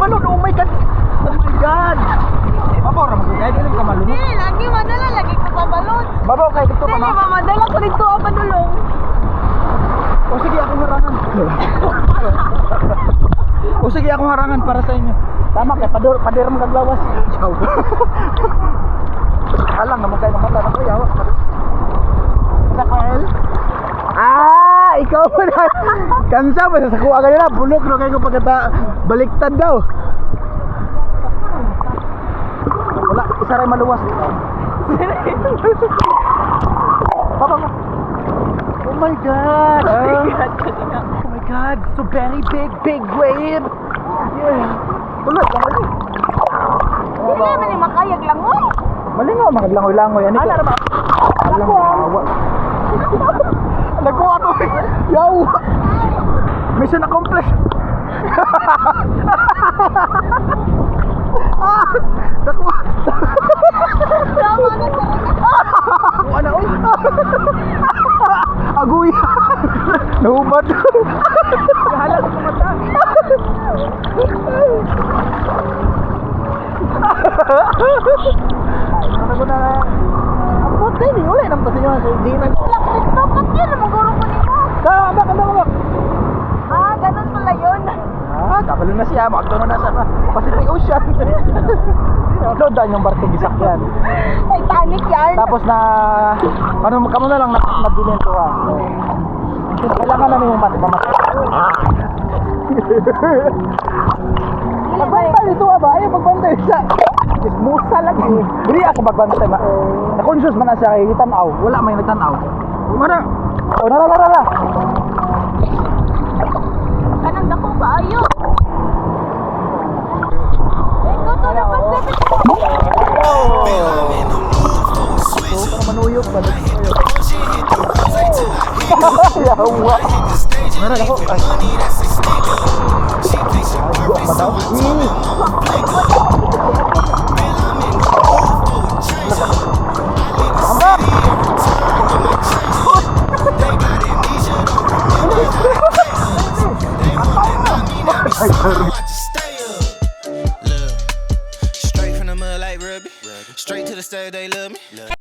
balon. Oh my God. Oh my God. Babaw ra magugay dili ka malunod. Dili lagi madala lagi ko sa balon. Babaw kay dito ka Dili ma. mamadala ko dito ang padulong. O sige akong harangan. O sige akong harangan para sa inyo. Tama kay pader mo kaglawas. Ciao. Alang naman kayo mata na ko yawa. Sa kael. Ikaw mo na. Kansa ba sa kuha kanila bulok no kay ko pagkata baliktad daw. Wala, isa rin maluwas. Papa. Oh my God. Oh my God. So very big wave. Yeah. Wala, wala. Dili man ni makayag lang oy. Malingaw, maglangoy-langoy. Ano ko? Awa. Nagkuha ko. Yaw. Mission accomplished. Nakuha. Tama na sa. Kuha na, oy. Agoy. Nahubad. Halag sa mata. Ano ko na. Ang puti ni uli nang kasi nyo sa Gina. Dapat yun maguro ko nito. Tama, tama. Ganun pala yun. Kabalo na siya. Makagtono na sa Pacific Ocean. Doon yung barko gisakyan. Titanic yan. Tapos na kamo na lang nabilin to ha. Kailangan na yung mamatay. Magbantay ito ba? Ayaw magbantay siya. Musa lagi. Hindi ako magbantay. Na-conscious man na siya kay tanaw. Wala may nagtanaw. Mara. Oh, nara. Kanang dako kaayo. Ikaw to na Pacific. So, kung manuyok ba? Yawa. Mara ako. Gua pa daw. Straight from the mud like Ruby. Straight to the stage, they love me.